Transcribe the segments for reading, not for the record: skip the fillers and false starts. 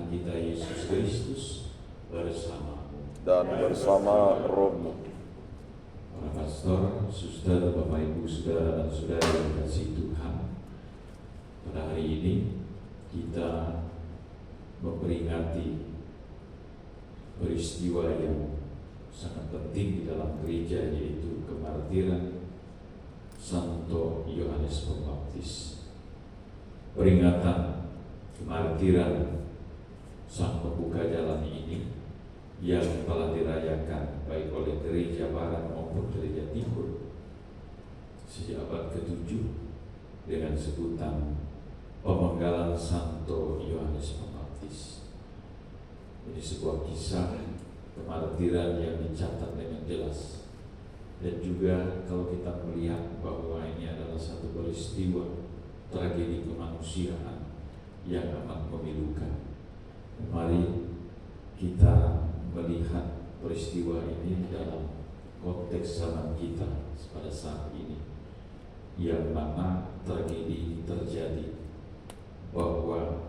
Tuhan kita Yesus Kristus bersamamu dan bersama rohmu. Para pastor, suster, Bapak Ibu, saudara dan saudari yang dikasihi Tuhan, pada hari ini kita memperingati peristiwa yang sangat penting di dalam gereja, yaitu kemartiran Santo Yohanes Pembaptis. Peringatan kemartiran Sang Pembuka Jalan ini yang telah dirayakan baik oleh Gereja Barat maupun Gereja Timur sejak abad ke-7 dengan sebutan Pemenggalan Santo Yohanes Pembaptis. Ini sebuah kisah kemartiran yang dicatat dengan jelas, dan juga kalau kita melihat bahwa ini adalah satu peristiwa tragedi kemanusiaan yang amat memilukan. Mari kita melihat peristiwa ini dalam konteks zaman kita pada saat ini, yang mana tragedi ini terjadi bahwa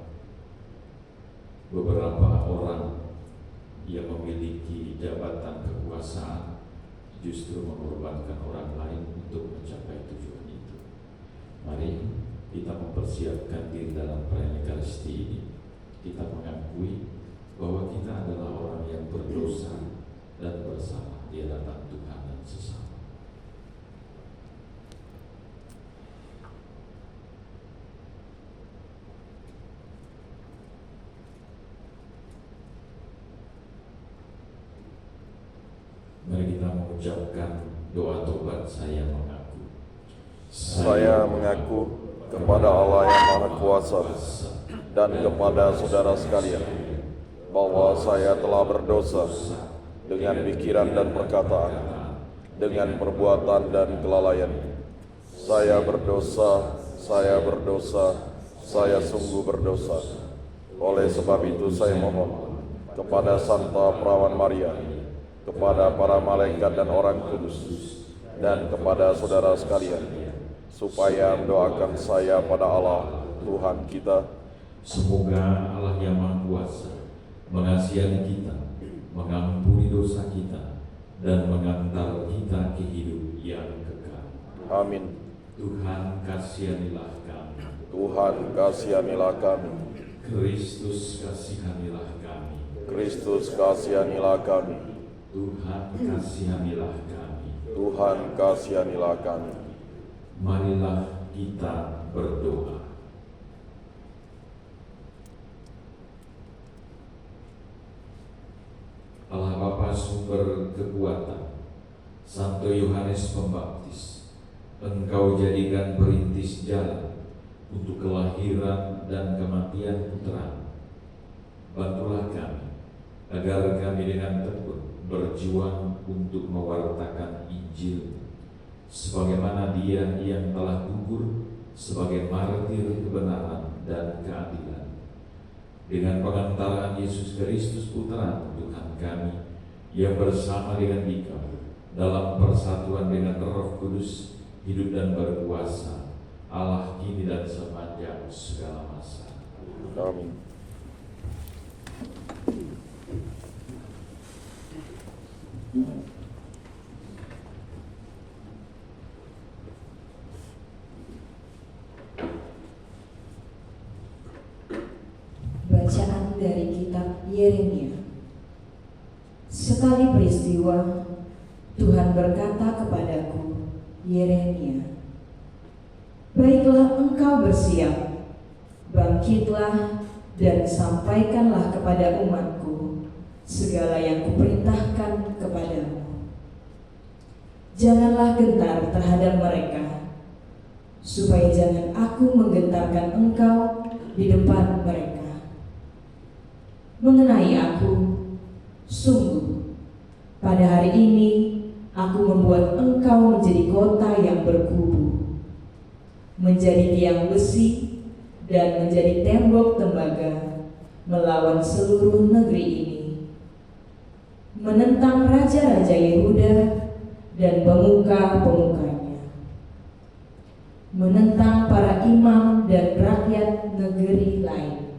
beberapa orang yang memiliki jabatan kekuasaan justru mengorbankan orang lain untuk mencapai tujuan itu. Mari kita mempersiapkan diri dalam perayaan Ekaristi ini. Kita mengakui bahwa kita adalah orang yang berdosa dan bersalah di hadapan Tuhan dan sesama. Mari kita mengucapkan doa tobat saya mengaku. Saya mengaku kepada Allah yang Maha Kuasa dan kepada saudara sekalian bahwa saya telah berdosa dengan pikiran dan perkataan, dengan perbuatan dan kelalaian. Saya berdosa, saya sungguh berdosa. Oleh sebab itu saya mohon kepada Santa Perawan Maria, kepada para malaikat dan orang kudus, dan kepada saudara sekalian, supaya mendoakan saya pada Allah Tuhan kita. Semoga Allah yang Maha Kuasa mengasihi kita, mengampuni dosa kita, dan mengantar kita ke hidup yang kekal. Amin. Tuhan kasihanilah kami. Tuhan kasihanilah kami. Kristus kasihanilah kami. Kristus kasihanilah kami. Tuhan kasihanilah kami. Tuhan kasihanilah kami. Marilah kita berdoa. Allah Bapa sumber kekuatan, Santo Yohanes Pembaptis, Engkau jadikan perintis jalan untuk kelahiran dan kematian putra. Bantulah kami agar kami dengan tekun berjuang untuk mewartakan Injil, sebagaimana Dia yang telah gugur sebagai martir kebenaran dan keadilan. Dengan pengantaran Yesus Kristus Putra Tuhan kami, yang bersama dengan Dikau dalam persatuan dengan Roh Kudus, hidup dan berkuasa, Allah kini dan sepanjang segala masa. Amin. Bacaan dari kitab Yeremia. Sekali peristiwa, Tuhan berkata kepadaku, Yeremia, baiklah engkau bersiap, bangkitlah dan sampaikanlah kepada umatku segala yang kuperintahkan kepadamu. Janganlah gentar terhadap mereka, supaya jangan aku menggentarkan engkau di depan mereka. Mengenai aku, sungguh, pada hari ini aku membuat engkau menjadi kota yang berkubu, menjadi tiang besi dan menjadi tembok tembaga melawan seluruh negeri ini, menentang raja-raja Yehuda dan pemuka-pemukanya, menentang para imam dan rakyat negeri lain,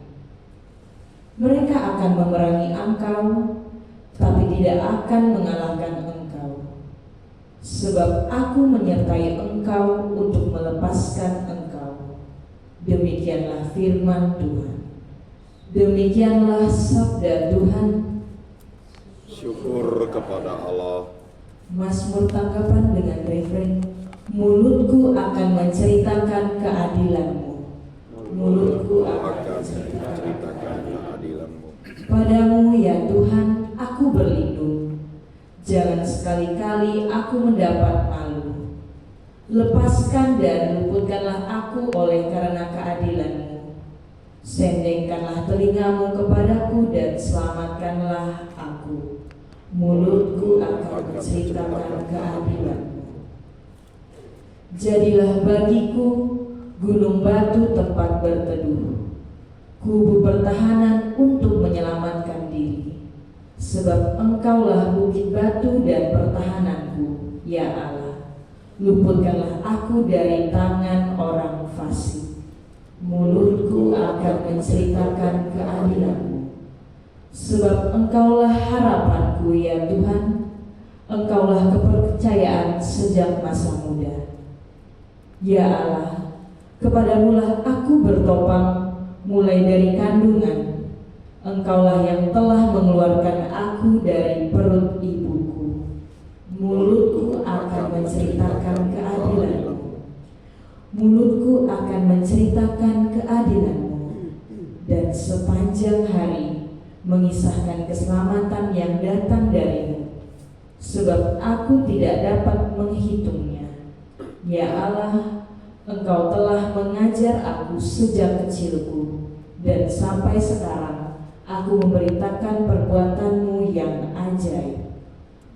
Mereka akan memerangi engkau, tapi tidak akan mengalahkan engkau. Sebab aku menyertai engkau untuk melepaskan engkau. Demikianlah firman Tuhan. Demikianlah sabda Tuhan. Syukur kepada Allah. Mazmur tanggapan dengan refren, mulutku akan menceritakan keadilan-Mu. Mulutku akan menceritakan keadilan-Mu. Padamu ya Tuhan, aku berlindung. Jangan sekali-kali aku mendapat malu. Lepaskan dan luputkanlah aku oleh karena keadilan-Mu. Sendengkanlah telingamu kepadaku dan selamatkanlah aku. Mulutku akan menceritakan keadilan-Mu. Jadilah bagiku gunung batu tempat berteduh, kubu pertahanan untuk menyelamatkan diri. Sebab Engkaulah bukit batu dan pertahananku, ya Allah. Luputkanlah aku dari tangan orang fasik. Mulutku akan menceritakan keadilan-Mu. Sebab Engkaulah harapanku ya Tuhan, Engkaulah kepercayaan sejak masa muda. Ya Allah, kepadamulah aku bertopang mulai dari kandungan. Engkaulah yang telah mengeluarkan aku dari perut ibuku. Mulutku akan menceritakan keadilan-Mu. Mulutku akan menceritakan keadilan-Mu, dan sepanjang hari mengisahkan keselamatan yang datang dari-Mu, sebab aku tidak dapat menghitungnya. Ya Allah, Engkau telah mengajar aku sejak kecilku, dan sampai sekarang aku memberitakan perbuatan-Mu yang ajaib.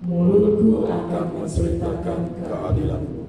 Mulutku akan menceritakan keadilan-Mu.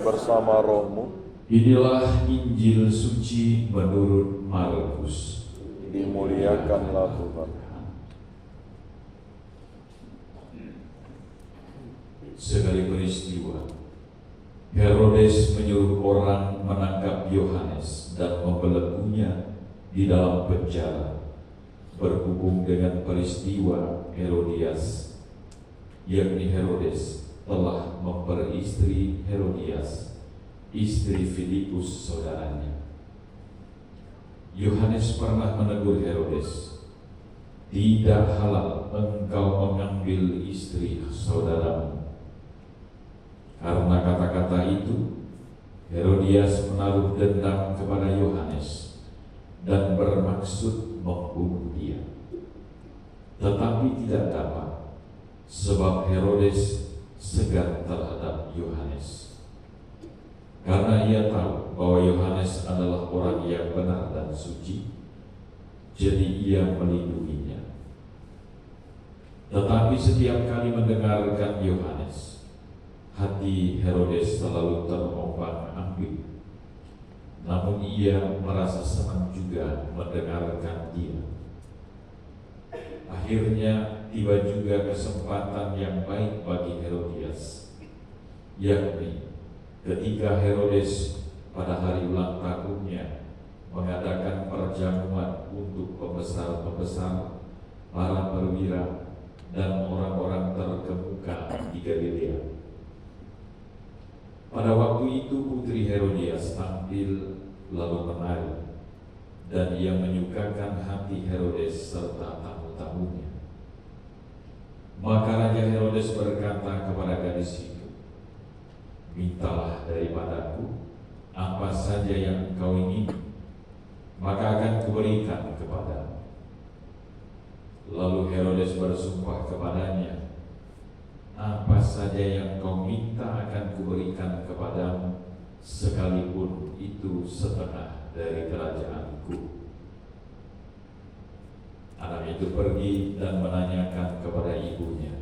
bersama rohmu. Inilah Injil suci menurut Markus. Dimuliakanlah Tuhan. Sekali peristiwa, Herodes menyuruh orang menangkap Yohanes dan membelenggunya di dalam penjara, berhubung dengan peristiwa Herodias, yakni Herodes telah memperistri Herodias, istri Filipus saudaranya. Yohanes pernah menegur Herodes, "Tidak halal engkau mengambil istri saudaramu." Karena kata-kata itu, Herodias menaruh dendam kepada Yohanes dan bermaksud membunuh dia. Tetapi tidak dapat, sebab Herodes segan terhadap Yohanes. Karena ia tahu bahwa Yohanes adalah orang yang benar dan suci, jadi ia melindunginya. Tetapi setiap kali mendengarkan Yohanes, hati Herodes selalu terombang-ambing. Namun ia merasa senang juga mendengarkan dia. Akhirnya tiba juga kesempatan yang baik bagi Herodias, yakni ketika Herodes pada hari ulang tahunnya mengadakan perjamuan untuk pembesar-pembesar, para perwira, dan orang-orang terkemuka di Galilea. Pada waktu itu putri Herodias tampil lalu menari, dan ia menyukakan hati Herodes serta tamu-tamunya. Maka Raja Herodes berkata kepada gadis itu, "Mintalah daripadaku apa saja yang engkau ingin, maka akan kuberikan kepadamu." Lalu Herodes bersumpah kepadanya, "Apa saja yang kau minta akan kuberikan kepadamu, sekalipun itu setengah dari kerajaanku." Anak itu pergi dan menanyakan kepada ibunya,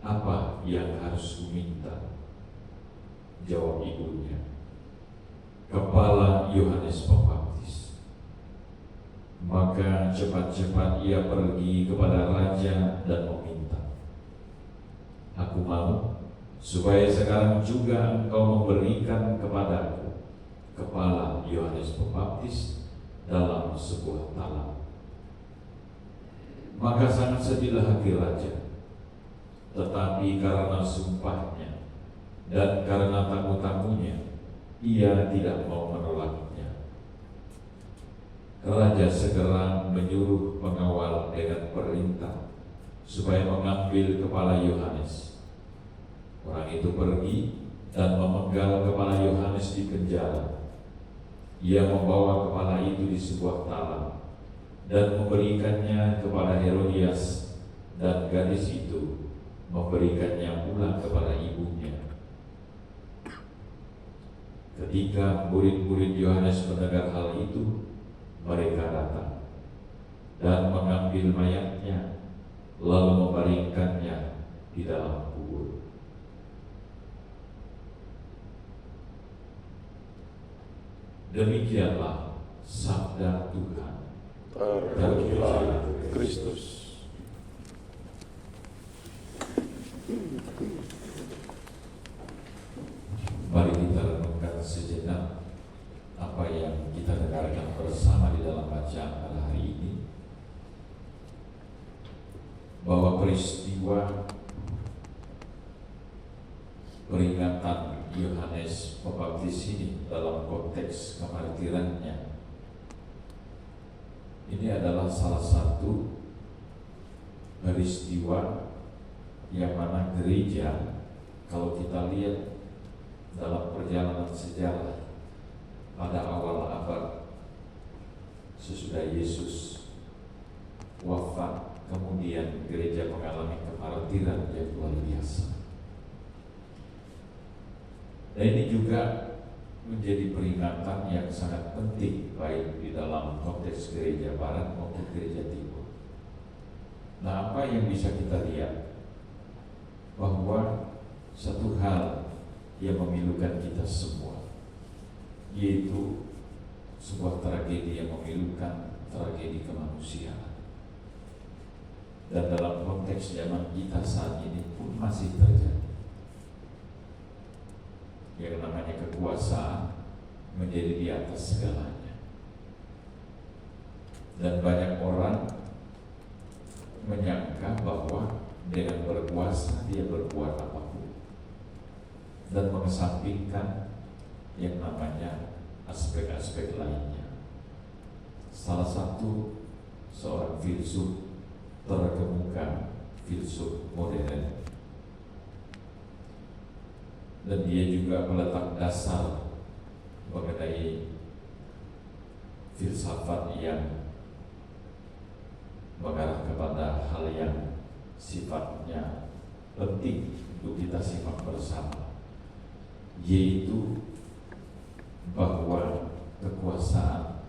"Apa yang harus kuminta?" Jawab ibunya, "Kepala Yohanes Pembaptis." Maka cepat-cepat ia pergi kepada raja dan meminta, "Aku mau supaya sekarang juga engkau memberikan kepadaku kepala Yohanes Pembaptis dalam sebuah talam." Maka sangat sedihlah hati raja, tetapi karena sumpahnya dan karena tamu-tamunya, ia tidak mau menolaknya. Raja segera menyuruh pengawal dengan perintah supaya mengambil kepala Yohanes. Orang itu pergi dan memenggal kepala Yohanes di penjara. Ia membawa kepala itu di sebuah talam dan memberikannya kepada Herodias, dan gadis itu memberikannya pula kepada ibunya. Ketika murid-murid Yohanes mendengar hal itu, mereka datang dan mengambil mayatnya, lalu membaringkannya di dalam kubur. Demikianlah sabda Tuhan. Terpujilah Kristus. Mari kita renungkan sejenak apa yang kita dengarkan bersama di dalam bacaan pada hari ini, bahwa peristiwa peringatan Yohanes Pembaptis ini dalam konteks kemartirannya ini adalah salah satu peristiwa yang mana gereja, kalau kita lihat dalam perjalanan sejarah pada awal abad sesudah Yesus wafat, kemudian gereja mengalami kemartiran yang luar biasa. Dan ini juga menjadi peringatan yang sangat penting, baik di dalam konteks gereja barat maupun gereja timur. Nah, apa yang bisa kita lihat? Bahwa satu hal yang memilukan kita semua, yaitu sebuah tragedi yang memilukan, tragedi kemanusiaan. Dan dalam konteks zaman kita saat ini pun masih terjadi. Yang namanya kekuasaan menjadi di atas segalanya. Dan banyak orang menyangka bahwa dengan berkuasa dia berbuat apapun, dan mengesampingkan yang namanya aspek-aspek lainnya. Salah satu seorang filsuf terkemuka, filsuf modern, dan dia juga meletak dasar mengenai filsafat yang mengarah kepada hal yang sifatnya penting untuk kita simak bersama, yaitu bahwa kekuasaan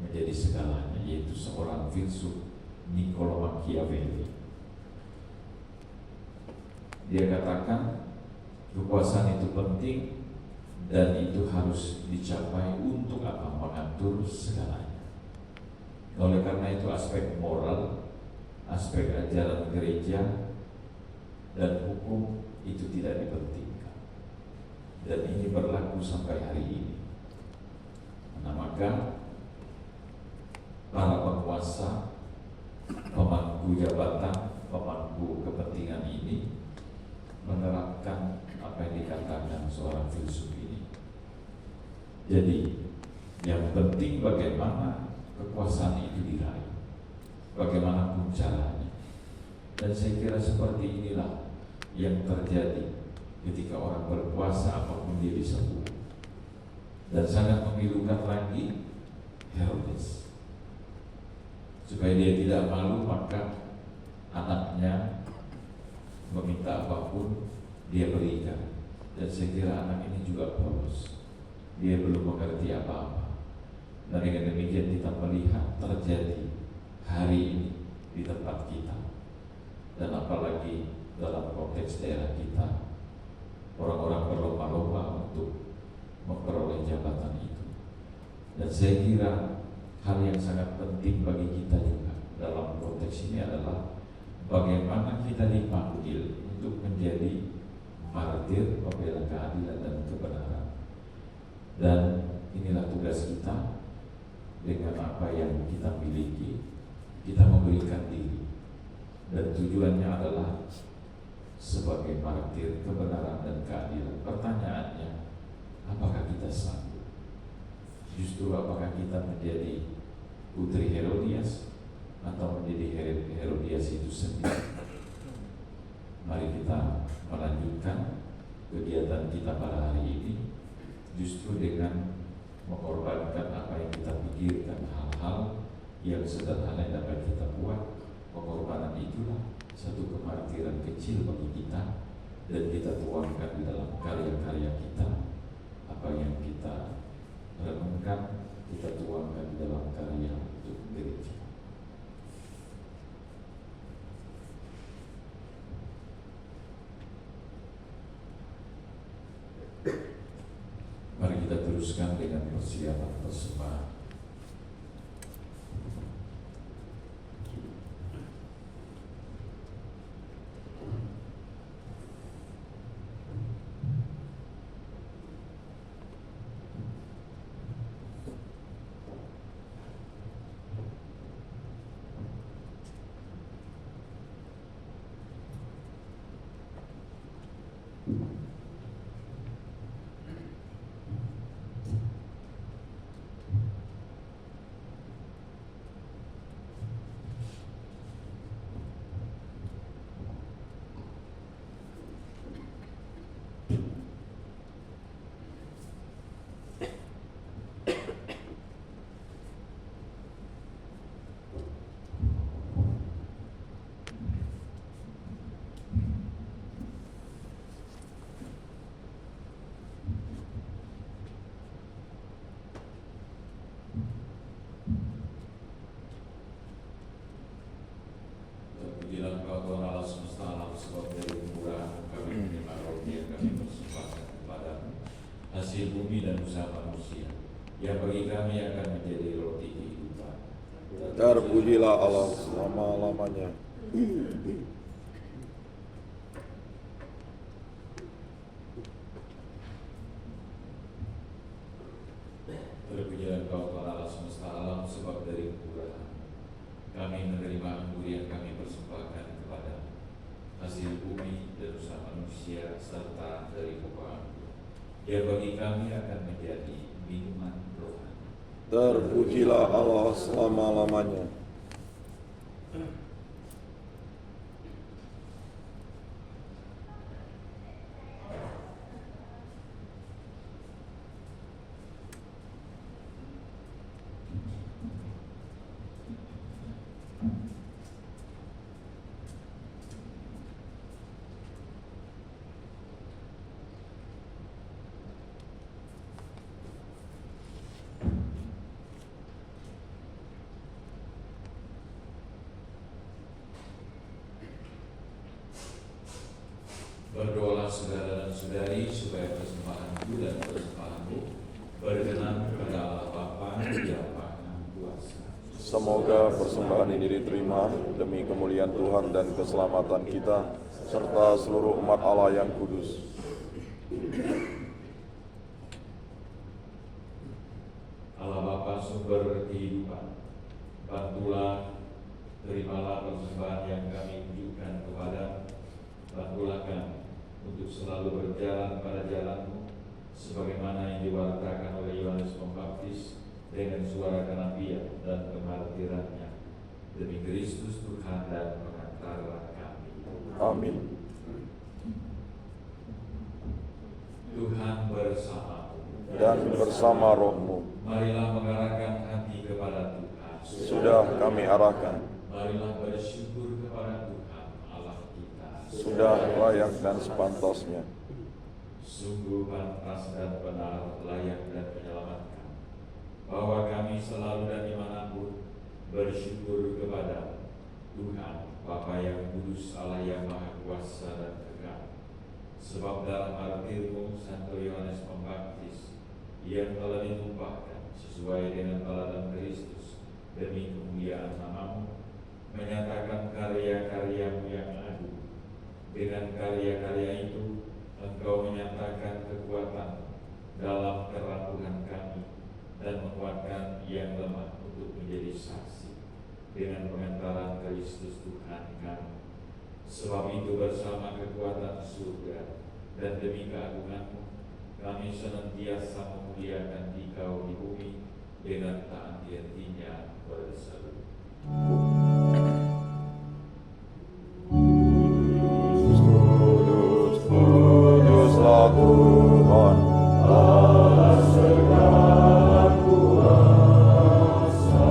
menjadi segalanya, yaitu seorang filsuf Niccolo Machiavelli. Dia katakan kekuasaan itu penting dan itu harus dicapai untuk apa? Mengatur segalanya. Oleh karena itu aspek moral, aspek ajaran gereja dan hukum itu tidak dipentingkan. Dan ini berlaku sampai hari ini. Nah, maka para penguasa, pemangku jabatan, pemangku kepentingan ini menerapkan apa yang dikatakan seorang filsuf ini. Jadi yang penting bagaimana kekuasaan itu diraih, bagaimanapun caranya. Dan saya kira seperti inilah yang terjadi ketika orang berkuasa, apapun dia bisa buat. Dan sangat memilukan lagi Herodes. Supaya dia tidak malu, maka anaknya meminta apapun dia berikan. Dan saya kira anak ini juga polos, dia belum mengerti apa-apa. Dan dengan demikian kita melihat terjadi hari ini di tempat kita, dan apalagi dalam konteks daerah kita, orang-orang berlomba-lomba untuk memperoleh jabatan itu. Dan saya kira hal yang sangat penting bagi kita juga dalam konteks ini adalah bagaimana kita dipanggil untuk menjadi martir pembela keadilan dan kebenaran. Dan inilah tugas kita. Dengan apa yang kita miliki, kita memberikan diri, dan tujuannya adalah sebagai martir kebenaran dan keadilan. Pertanyaannya, apakah kita sanggup? Justru apakah kita menjadi putri Herodias atau menjadi Herodias itu sendiri? Mari kita melanjutkan kegiatan kita pada hari ini justru dengan mengorbankan apa yang kita pikirkan, hal-hal yang sederhana yang dapat kita buat. Pengorbanan itulah satu kemartiran kecil bagi kita, dan kita tuangkan di dalam karya-karya kita. Apa yang kita renungkan, kita tuangkan di dalam karya untuk gereja. Mari kita teruskan dengan persiapan persembahan. Terpujilah Engkau Tuhan Allah semesta alam, sebab dari kemurahan kami menerima roti yang kami persembahkan kepadamu, hasil bumi dan usaha manusia, yang bagi kami akan menjadi roti kehidupan. Terpujilah Allah selama-lamanya. Terpujilah Engkau Tuhan Allah semesta alam, sebab dari kemurahan kami menerima anggur yang kami persembahkan kepadamu, hasil bumi dan usaha manusia, serta dari pokok anggur, yang bagi kami akan menjadi minuman rohani. Terpujilah Allah selama-lamanya. Berdoalah saudara dan saudari supaya persembahanku dan persembahanmu berkenan kepada Allah Bapa yang Maha Kuasa. Semoga persembahan ini diterima demi kemuliaan Tuhan dan keselamatan kita, serta seluruh umat Allah yang kudus. Allah sumber kehidupan, bantulah, terimalah persembahan yang kami tunjukkan kepada. Bantulah kami untuk selalu berjalan pada jalan-Mu, sebagaimana yang diwartakan oleh Yohanes Pembaptis dengan suara kenabian dan kemartirannya, demi Kristus Tuhan dan pengantara kami. Amin. Tuhan bersamamu Dan bersama rohmu, marilah mengarahkan hati kepada Tuhan. sudah kami arahkan, Marilah bersyukur kepada Tuhan Allah kita. sudah layak dan sepantasnya. Sungguh pantas dan benar, layak dan menyelamatkan, bahwa kami selalu dan dimanapun bersyukur kepada Tuhan Bapa yang kudus, Allah yang maha kuasa dan kekal. Sebab dalam martirmu Santo Yohanes Pembaptis yang telah ditumpahkan sesuai dengan teladan Kristus demi kemuliaan nama-Mu, menyatakan karya-karya-Mu yang agung. Dengan karya-karya itu Engkau menyatakan kekuatan dalam kerapuhan kami dan menguatkan yang lemah untuk menjadi saksi dengan pengantaran Kristus Tuhan kami. Sebab itu bersama kekuatan surga dan demi keagungan-Mu, kami senantiasa memuliakan Dikau di bumi dengan tak henti-hentinya berseru. Kudus, kuduslah Tuhan, Allah segala kuasa.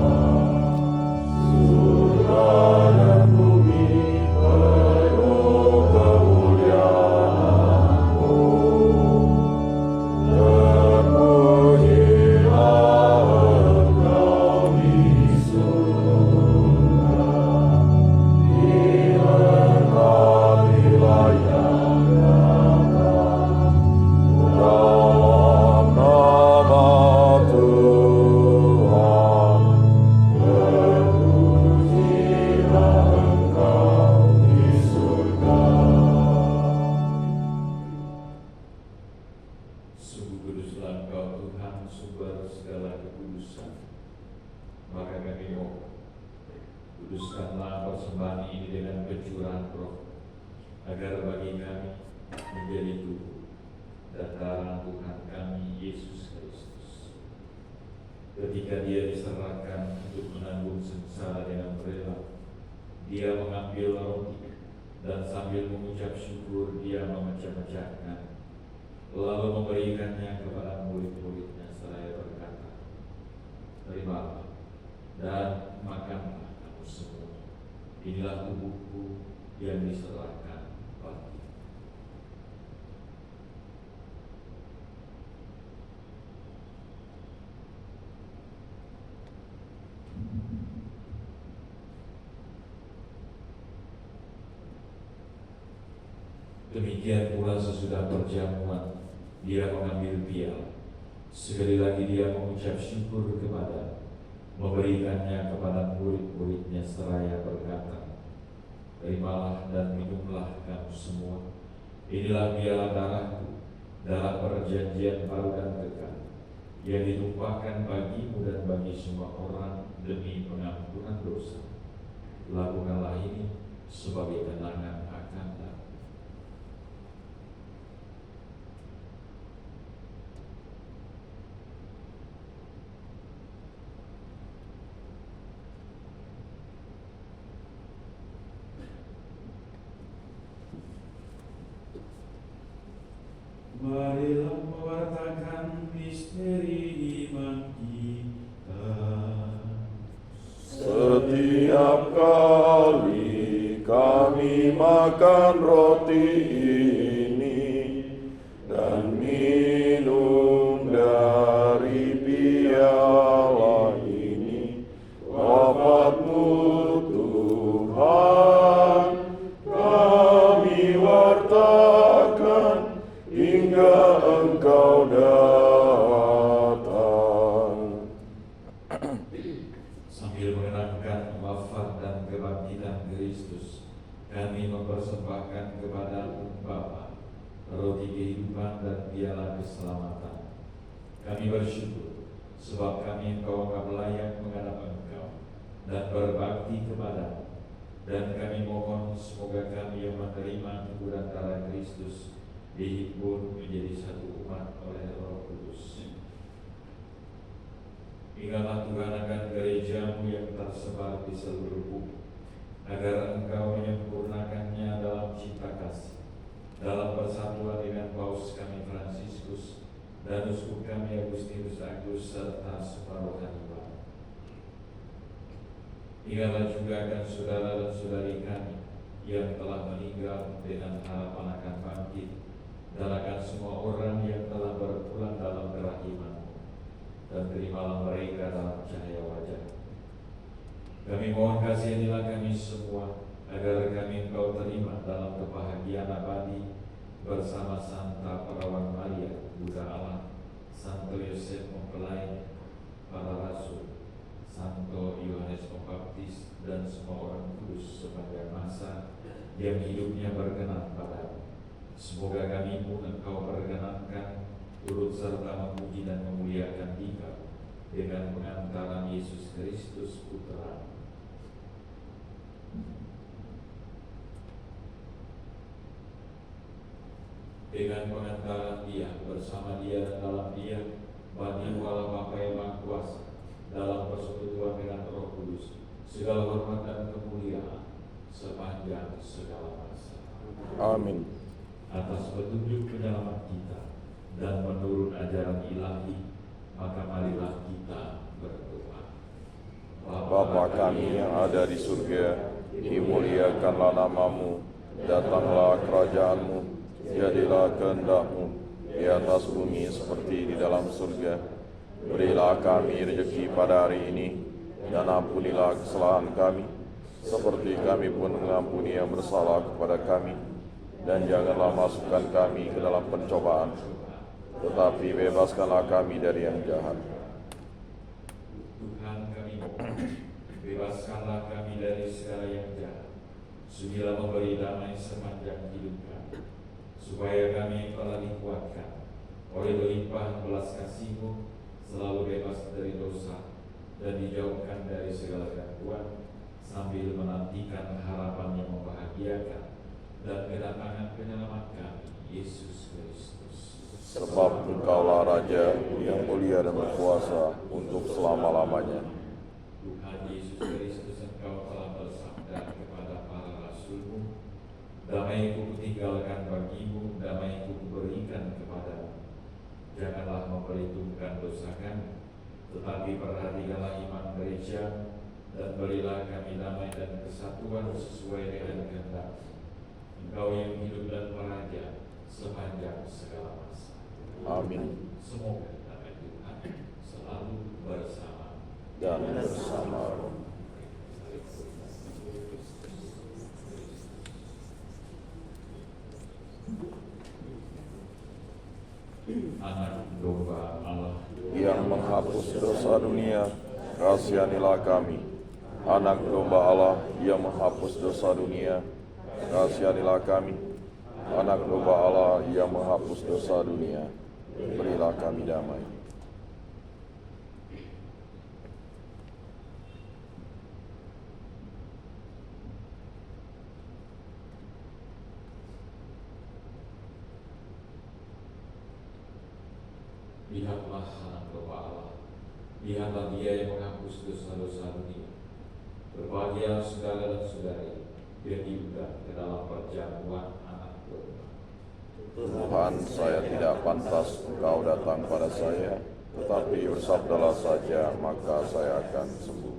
Surga dan bumi penuh kemuliaan-Mu. Terpujilah Engkau di surga, diberkatilah yang datang dalam nama Tuhan. Terpujilah Engkau di surga. Sungguh kuduslah Engkau Tuhan, sumber segala kekudusan. Maka kami mohon, kuduskanlah persembahan ini dengan pencurahan Roh, agar bagi kami menjadi tubuh dan darah Tuhan kami Yesus Kristus. Ketika Dia diserahkan untuk menanggung sengsara dengan rela, Dia mengambil roti dan sambil mengucap syukur Dia memecah-mecahkan, lalu memberikannya kepada murid-muridnya seraya berkata, "Terimalah dan makanlah kamu semua. Inilah tubuhku yang diserahkan bagi." Demikian pula sesudah perjamuan, Dia mengambil piala. Sekali lagi Dia mengucap syukur kepada, memberikannya kepada murid-muridnya seraya berkata, "Terimalah dan minumlah kamu semua. Inilah piala darahku, darah perjanjian baru dan kekal, yang ditumpahkan bagimu dan bagi semua orang demi pengampunan dosa. Lakukanlah ini sebagai kenangan akan aku." Marilah mewartakan misteri iman kita. Setiap kali kami makan roti ini dan minum dari piala ini, wafat-Mu Tuhan kami wartakan hingga Engkau datang. Sambil mengenangkan wafat dan kebangkitan Kristus, kami mempersembahkan kepada-Mu Bapa roti kehidupan dan piala keselamatan. Kami bersyukur sebab kami Engkau anggap layak menghadap Engkau dan berbakti kepada-Mu. Dan kami mohon semoga kami yang menerima teguran darah Kristus dihibur menjadi satu umat oleh Roh Kudus. Ingatlah Tuhan akan gereja-Mu yang tersebar di seluruh bumi, agar Engkau menyempurnakannya dalam cinta kasih, dalam persatuan dengan Paus kami Fransiskus dan Uskup kami Agustinus Agus serta semua rohani Bapa. Ingatlah juga akan saudara dan saudari kami yang telah meninggal dengan harapan akan bangkit, dan akan semua orang yang telah berpulang dalam gerah iman-Mu, dan terimalah mereka dalam cahaya wajah. Kami mohon kasihanilah kami semua, agar kami Engkau terima dalam kebahagiaan abadi bersama Santa Perawan Maria, Bunda Allah, Santo Yosef Mempelai, para rasul, Santo Yohanes Pembaptis, dan semua orang kudus sepanjang masa yang hidupnya berkenan padamu. Semoga kami pun Engkau perkenankan turut serta memuji dan memuliakan Dikau dengan pengantaran Yesus Kristus Putra. Dengan pengantaran Dia, bersama Dia dan dalam Dia, bagi Allah Bapa yang Maha Kuasa, dalam persekutuan dengan Roh Kudus, segala hormat dan kemuliaan sepanjang segala masa. Amin. Atas petunjuk penyelamat kita dan menurut ajaran ilahi, maka marilah kita berdoa. Bapa kami yang ada di surga, dimuliakanlah nama-Mu, datanglah kerajaan-Mu, jadilah kehendak-Mu di atas bumi seperti di dalam surga. Berilah kami rezeki pada hari ini, dan ampunilah kesalahan kami, seperti kami pun mengampuni yang bersalah kepada kami. Dan janganlah masukkan kami ke dalam pencobaan, tetapi bebaskanlah kami dari yang jahat. Tuhan kami mohon, bebaskanlah kami dari segala yang jahat, sudilah memberi damai sepanjang hidup kami, supaya kami telah dikuatkan oleh limpahan belas kasih-Mu, selalu bebas dari dosa dan dijauhkan dari segala gangguan, sambil menantikan harapan yang membahagiakan dan kedatangan penyelamat kami, Yesus Kristus. Sebab Engkaulah Raja yang mulia dan berkuasa untuk selama-lamanya. Tuhan Yesus Kristus, Engkau telah bersabda kepada para rasul-Mu, damai-Ku kutinggalkan bagimu, damai-Ku kuberikan kepadamu. Janganlah memperhitungkan dosa kami, tetapi perhatikanlah iman gereja, dan berilah kami damai dan kesatuan sesuai dengan kehendak-Mu. Engkau yang hidup dan meraja sepanjang segala masa. Amin. Semoga damai Tuhan selalu bersama Dan bersama Roh. Anak domba Allah Yang menghapus dosa dunia, kasihanilah kami. Anak domba Allah yang menghapus dosa dunia, kasihanilah kami. Anak domba Allah yang menghapus dosa dunia, berilah kami damai. Lihatlah anak domba Allah, lihatlah Dia yang menghapus dosa-dosa dunia. Berbahagialah saudara dan saudari yang diundang ke dalam perjamuan anak domba. Tuhan, saya tidak pantas Engkau datang pada saya, tetapi bersabdalah saja, maka saya akan sembuh.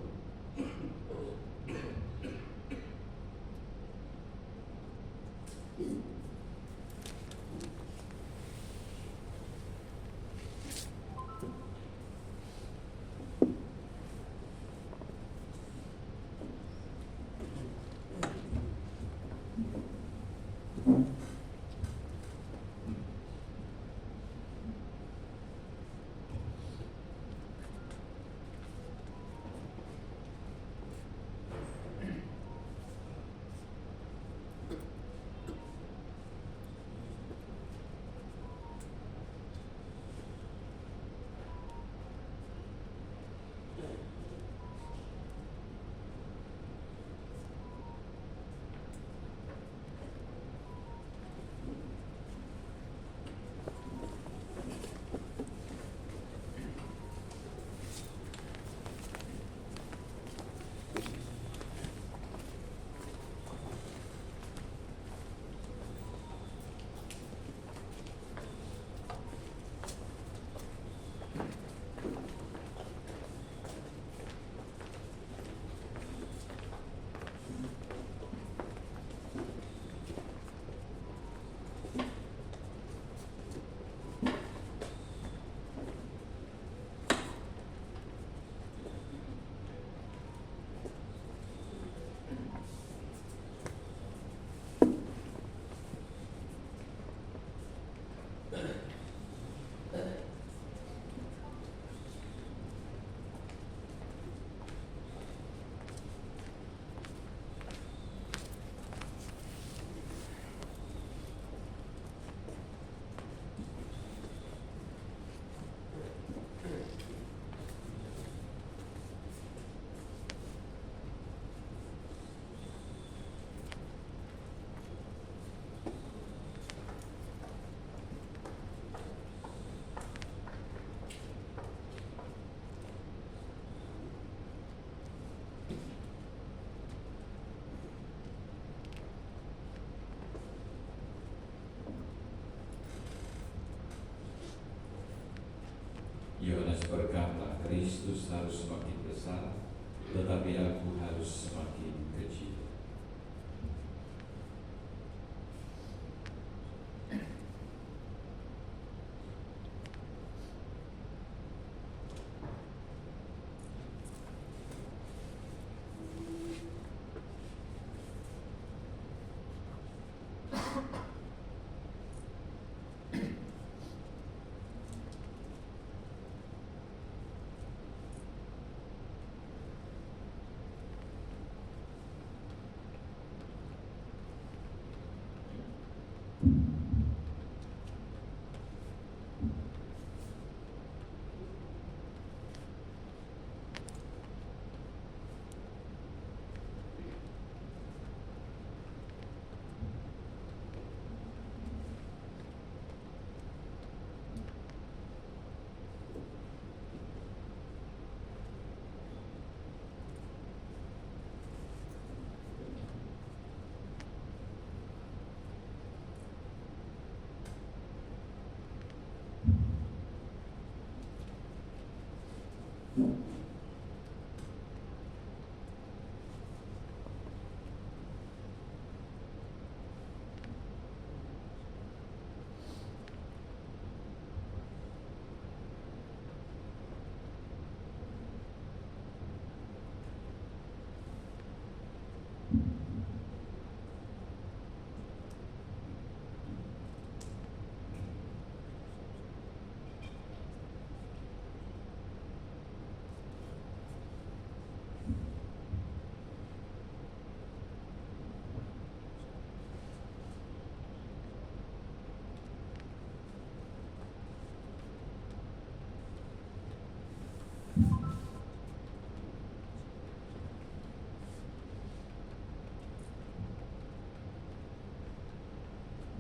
harus semakin besar, tetapi aku harus semakin kecil.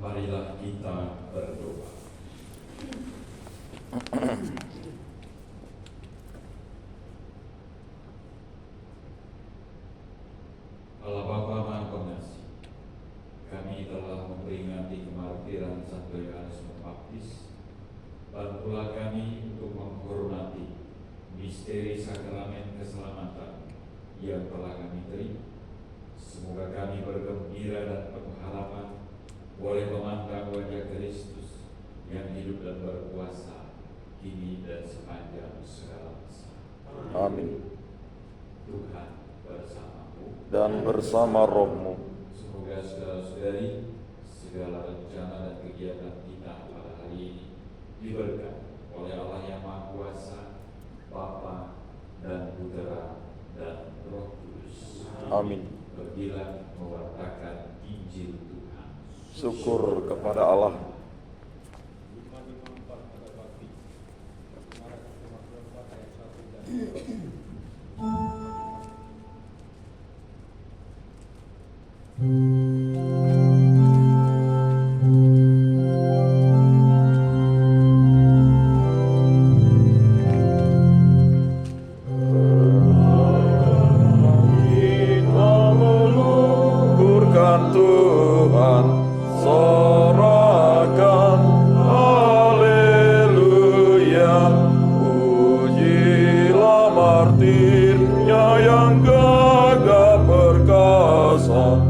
Marilah kita berdoa. Allah Bapa Maha Pengasih, kami telah memperingati kemartiran Santo Yohanes Pembaptis. Bantulah kami untuk menghormati misteri sakramen keselamatan yang telah kami terima. Semoga kami bergembira dan penuh harapan boleh memandang wajah Kristus yang hidup dan berkuasa kini dan sepanjang segala masa. Amin. Tuhan bersamamu Dan bersama rohmu. Semoga saudara-saudari segala rencana dan kegiatan kita pada hari ini diberkati oleh Allah yang Maha Kuasa, Bapa dan Putera dan Roh Kudus. Amin. Pergilah mewartakan Injil Tuhan. Syukur kepada Allah. Kita meluhurkan Tuhan, sorakan haleluya. Pujilah martirnya yang gagah perkasa.